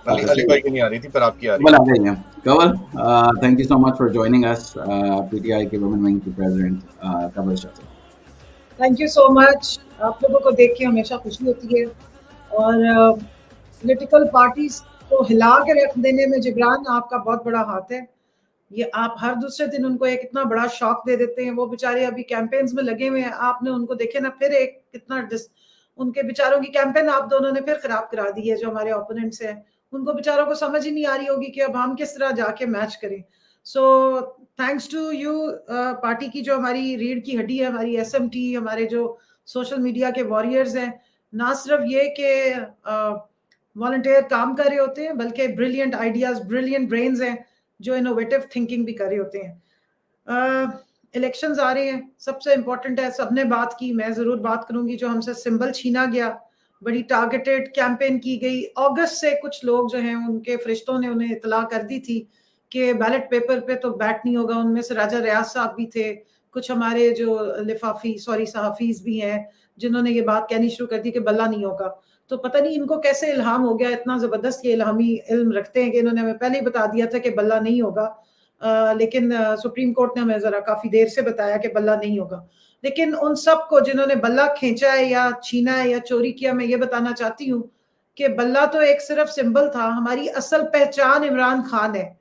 अली भाई की नहीं आ रही थी, पर आपकी आ रही कवल है। आ गई हैं। Kawal, thank you so much for joining us, PTI के वुमेन विंग की president Kawal Shah. Thank you so much. आप लोगों को देख के हमेशा खुशी होती है, और पॉलिटिकल पार्टीज को हिला के रख देने में जिब्रान आपका बहुत बड़ा हाथ है। ये आप हर दूसरे दिन उनको एक इतना बड़ा शॉक दे देते हैं। वो बेचारे अभी कैंपेन्स में लगे हुए हैं, आपने उनको देखे ना, फिर एक कितना उनके बेचारों की कैंपेन आप दोनों ने फिर खराब करा दी है। जो हमारे ओपोनेंट्स हैं उनको बेचारों को समझ ही नहीं आ रही होगी कि अब हम किस तरह जाके मैच करें। So thanks to you party की, जो हमारी रीढ़ की हड्डी है, हमारी एसएमटी, हमारे जो सोशल मीडिया के वॉरियर्स हैं। ना सिर्फ ये कि वॉलंटियर काम कर रहे होते हैं, बल्कि ब्रिलियंट आइडियाज, ब्रिलियंट ब्रेन्स हैं जो इनोवेटिव थिंकिंग भी कर रहे होते हैं। इलेक्शंस आ रहे हैं, सबसे इंपॉर्टेंट है, सबने बात की, मैं जरूर बात करूंगी। जो हमसे सिंबल छीना गया, बड़ी टारगेटेड कैंपेन की गई। अगस्त से कुछ लोग जो हैं, उनके फरिश्तों ने उन्हें इतला कर दी थी कि बैलेट पेपर पे तो बैट नहीं होगा। उनमें से राजा रियाज साहब भी थे, कुछ हमारे जो लिफाफी सहाफीज भी हैं, जिन्होंने ये बात कहनी शुरू कर दी कि बल्ला नहीं होगा। तो पता नहीं इनको कैसे इल्हाम हो गया, इतना जबरदस्त ये इल्हामी इल्म रखते हैं कि इन्होंने हमें पहले ही बता दिया था कि बल्ला नहीं होगा। लेकिन सुप्रीम कोर्ट ने हमें जरा काफी देर से बताया कि बल्ला नहीं होगा। लेकिन उन सबको जिन्होंने बल्ला खींचा है या छीना है या चोरी किया, मैं ये बताना चाहती हूँ कि बल्ला तो एक सिर्फ सिंबल था। हमारी असल पहचान इमरान खान है,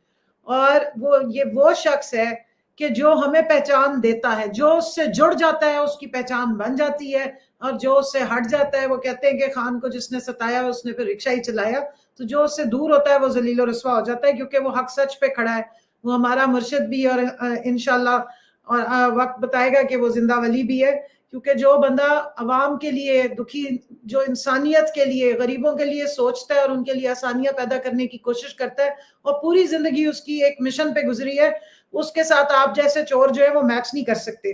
और वो शख्स है कि जो हमें पहचान देता है। जो उससे जुड़ जाता है उसकी पहचान बन जाती है, और जो उससे हट जाता है, वो कहते हैं कि खान को जिसने सताया उसने फिर रिक्शा ही चलाया। तो जो उससे दूर होता है वो जलील और रस्वा हो जाता है, क्योंकि वो हक सच पे खड़ा है। वो हमारा मुर्शिद भी, और इंशाल्लाह और वक्त बताएगा कि वो जिंदा वली भी है। क्योंकि जो बंदा अवाम के लिए दुखी, जो इंसानियत के लिए, गरीबों के लिए सोचता है और उनके लिए आसानियां पैदा करने की कोशिश करता है, और पूरी जिंदगी उसकी एक मिशन पे गुजरी है, उसके साथ आप जैसे चोर जो है वो मैच नहीं कर सकते।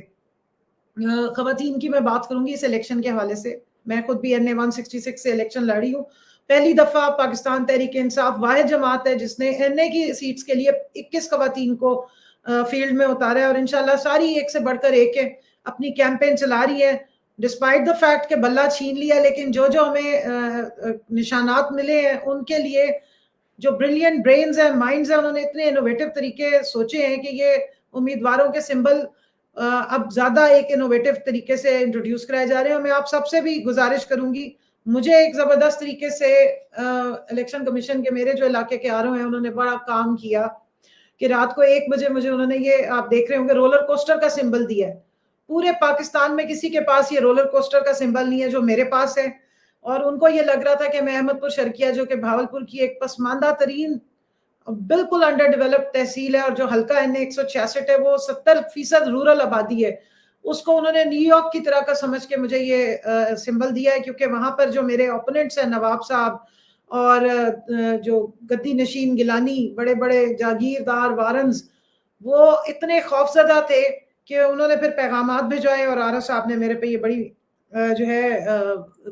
खवातीन की मैं बात करूंगी इस इलेक्शन के हवाले से। मैं खुद भी NA 166 से इलेक्शन लड़ी हूँ। पहली दफा पाकिस्तान तहरीक इंसाफ वाहिद जमात है जिसने NA की सीट्स के लिए 21 खवातीन को फील्ड में उतारा है, और इंशाल्लाह सारी एक से बढ़कर एक है, अपनी कैंपेन चला रही है। डिस्पाइट द फैक्ट के बल्ला छीन लिया, लेकिन जो जो हमें निशानात मिले हैं उनके लिए जो ब्रिलियंट ब्रेन्स हैं, माइंड्स हैं, उन्होंने इतने इनोवेटिव तरीके सोचे हैं कि ये उम्मीदवारों के सिंबल अब ज्यादा एक इनोवेटिव तरीके से इंट्रोड्यूस कराए जा रहे हैं। मैं आप सबसे भी गुजारिश करूंगी, मुझे एक जबरदस्त तरीके से इलेक्शन कमीशन के मेरे जो इलाके के आर ओ हैं, उन्होंने बड़ा काम किया कि रात को 1 बजे मुझे उन्होंने, ये आप देख रहे होंगे, रोलर कोस्टर का सिंबल दिया है। पूरे पाकिस्तान में किसी के पास ये रोलर कोस्टर का सिंबल नहीं है जो मेरे पास है। और उनको ये लग रहा था कि मैं अहमदपुर शर्किया, जो कि भावलपुर की एक पसमानदा तरीन बिल्कुल अंडर डेवलप्ड तहसील है, और जो हल्का NA 166 है, वो 70% रूरल आबादी है, उसको उन्होंने न्यूयॉर्क की तरह का समझ के मुझे ये सिंबल दिया है। क्योंकि वहां पर जो मेरे ओपोनेंट्स हैं, नवाब साहब और जो गद्दी नशीन गिलानी, बड़े बड़े जागीरदार वारंस, वो इतने खौफजदा थे कि उन्होंने फिर पैगामात भिजवाए, और आरएस साहब ने मेरे पे ये बड़ी जो है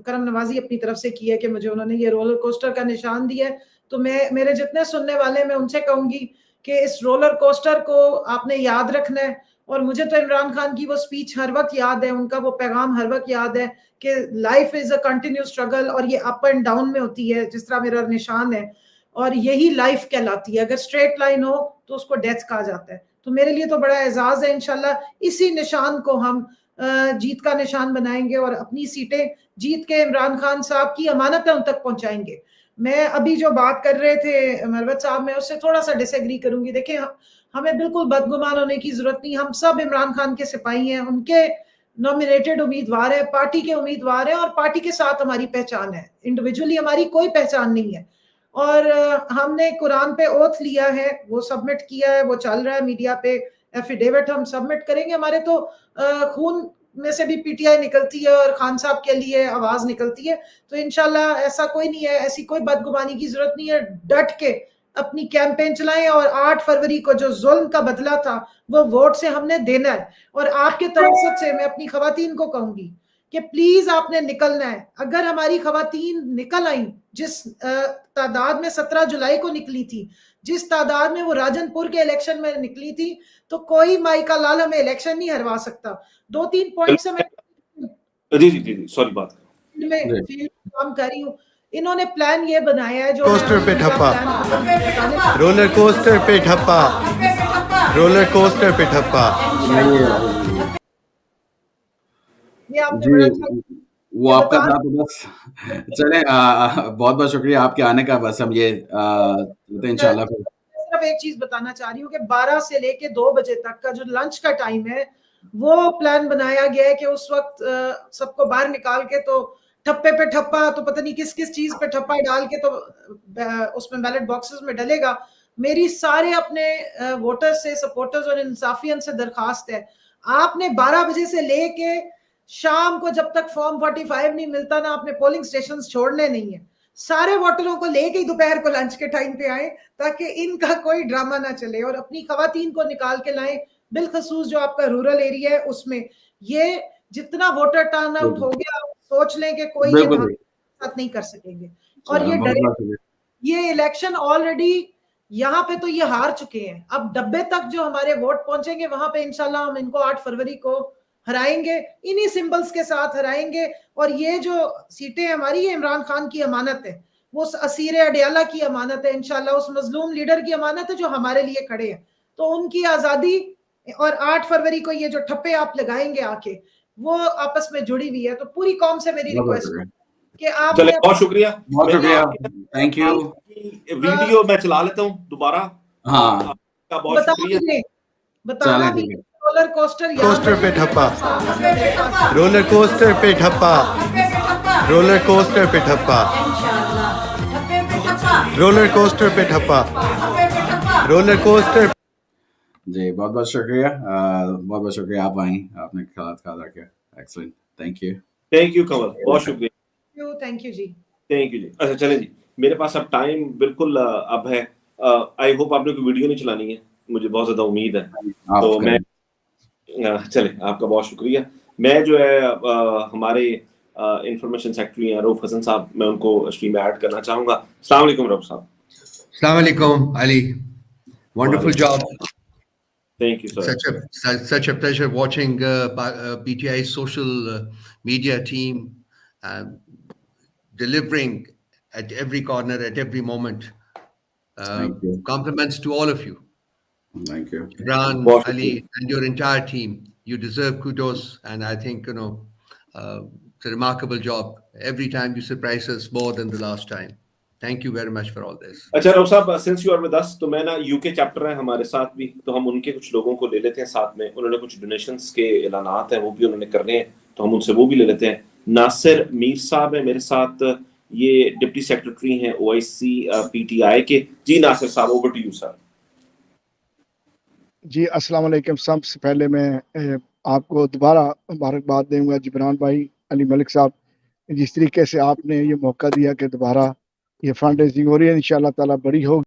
करम नवाजी अपनी तरफ से की है कि मुझे उन्होंने ये रोलर कोस्टर का निशान दिया है। तो मैं, मेरे जितने सुनने वाले, मैं उनसे कहूंगी कि इस रोलर कोस्टर को आपने याद रखना है। और मुझे तो इमरान खान की वो स्पीच हर वक्त याद है, उनका वो पैगाम हर वक्त याद है कि life is a continuous struggle, और ये अप एंड डाउन में होती है, जिस तरह मेरा निशान है, और यही लाइफ कहलाती है। अगर स्ट्रेट लाइन हो तो उसको डेथ कहा जाता है। तो मेरे लिए तो बड़ा एजाज है। इंशाल्लाह इसी निशान को हम जीत का निशान बनाएंगे, और अपनी सीटें जीत के इमरान खान साहब की अमानतें उन तक पहुंचाएंगे। मैं अभी जो बात कर रहे थे मरवत साहब, मैं उससे थोड़ा सा डिसएग्री करूंगी। देखिए, हमें बिल्कुल बदगुमान होने की जरूरत नहीं। हम सब इमरान खान के सिपाही हैं, उनके नॉमिनेटेड उम्मीदवार है, पार्टी के उम्मीदवार है, और पार्टी के साथ हमारी पहचान है। इंडिविजुअली हमारी कोई पहचान नहीं है। और हमने कुरान पे ओथ लिया है, वो सबमिट किया है, वो चल रहा है मीडिया पे। एफिडेविट हम सबमिट करेंगे। हमारे तो खून में से भी पीटीआई निकलती है, और खान साहब के लिए आवाज निकलती है। तो इंशाल्लाह ऐसा कोई नहीं है, ऐसी कोई बदगुमानी की जरूरत नहीं है। डट के अपनी कैंपेन चलाएं, और 8 फरवरी को जो जुल्म का बदला था वो वोट से हमने देना है। और आपके तवसत से मैं अपनी खवातीन को कहूंगी कि प्लीज आपने निकलना है। अगर हमारी खवातीन निकल आई, जिस तादाद में 17 जुलाई को निकली थी, जिस तादाद में वो राजनपुर के इलेक्शन में निकली थी, तो कोई माई का लाल हमें इलेक्शन नहीं हरवा सकता। 2-3 पॉइंट से मैं जी जी जी, सॉरी बात फील्ड में काम कर रही हूँ। इन्होंने प्लान ये बनाया है जो कोस्टर पे ठप्पा, रोलर कोस्टर पे ठप्पा, रोलर कोस्टर पे ठप्पा। ये आपने जी, बड़ा अच्छा वो आपका था तो बस चले बहुत बहुत शुक्रिया आपके आने का। बस हम ये इंशाल्लाह फिर सिर्फ एक चीज बताना चाह रही हूँ कि 12 से लेके 2 बजे तक का जो लंच का टाइम है वो प्लान बनाया गया है कि उस वक्त सबको बाहर निकाल के तो ठप्पे पे ठप्पा, तो पता नहीं किस किस चीज पे ठप्पा डाल के तो उसमें बैलेट बॉक्सेस में डलेगा। मेरी सारे अपने वोटर्स से, सपोर्टर्स और इंसाफियन से दरखास्त है, आपने 12 बजे से लेके शाम को जब तक फॉर्म 45 नहीं मिलता ना, आपने पोलिंग स्टेशन छोड़ने नहीं है। सारे वोटरों को लेके ही दोपहर को लंच के टाइम पे आए ताकि इनका कोई ड्रामा ना चले, और अपनी खवातीन को निकाल के लाएं, बिलखसूस जो आपका रूरल एरिया है उसमें। ये जितना वोटर टर्न आउट हो गया, सोच लें कि कोई ये बात नहीं कर सकेंगे। और ये डरे, ये इलेक्शन ऑलरेडी यहाँ पे तो ये हार चुके हैं। अब डब्बे तक जो हमारे वोट पहुंचेंगे वहां पे इंशाल्लाह हम इनको 8 फरवरी को हराएंगे, इन्हीं सिंबल्स के साथ हराएंगे। और ये जो सीटें हमारी, ये इमरान खान की अमानत है, वो असीर अडियाला की अमानत है, इंशाल्लाह उस मजलूम लीडर की अमानत है जो हमारे लिए खड़े हैं। तो उनकी आजादी और 8 फरवरी को ये जो ठप्पे आप लगाएंगे आके, वो आपस में जुड़ी हुई है। तो पूरी कौम से मेरी रिक्वेस्ट है कि आप बहुत शुक्रिया, थैंक यू। वीडियो मैं चला लेता हूँ दोबारा। हाँ, बहुत शुक्रिया। बताना भी रोलर कोस्टर पे ठप्पा, रोलर कोस्टर पे ठप्पा, रोलर कोस्टर पे ठप्पा, रोलर कोस्टर पे ठप्पा, रोलर कोस्टर। जी बहुत बहुत शुक्रिया, बहुत बहुत शुक्रिया आप आई, आपने ख्याल रखा। एक्सीलेंट, थैंक यू कमल, बहुत शुक्रिया। थैंक यू जी। थैंक यू जी। अच्छा चलें जी, मेरे पास अब टाइम बिल्कुल अब है। आई होप आपने कोई वीडियो नहीं चलानी है, मुझे बहुत ज्यादा उम्मीद है। तो मैं चले, आपका बहुत शुक्रिया। मैं जो है हमारे इंफॉर्मेशन सेक्रेटरी हैं रऊफ हसन साहब, मैं उनको स्ट्रीम में ऐड करना चाहूंगा। अस्सलाम वालेकुम रऊफ साहब। अस्सलाम वालेकुम Ali, wonderful job. Thank you, sir. Such a pleasure watching PTI's social media team delivering at every corner, at every moment. Compliments to all of you. Thank you. Imran, Ali, and your entire team. You deserve kudos, and I think it's a remarkable job. Every time you surprise us more than the last time. Thank you very much for all this. अच्छा रऊफ साहब, since you are with us, तो मैं ना UK chapter है हमारे साथ भी, तो हम उनके कुछ लोगों को ले लेते हैं साथ में। उन्होंने कुछ डोनेशंस के ऐलानात हैं, वो भी उन्होंने करने हैं, तो हम उनसे वो भी ले लेते हैं। नासिर मीर साहब है मेरे साथ, ये डिप्टी सेक्रेटरी हैं ओआईसी पीटीआई के। जी नासिर साहब, ओवर टू यू सर। जी अस्सलाम वालेकुम। सबसे पहले मैं आपको दोबारा मुबारकबाद दूंगा जिब्रान भाई, अली मलिक साहब, जिस तरीके से आपने ये मौका दिया कि दोबारा ये फंड रेजिंग हो रही है, इंशाल्लाह ताला बड़ी होगी।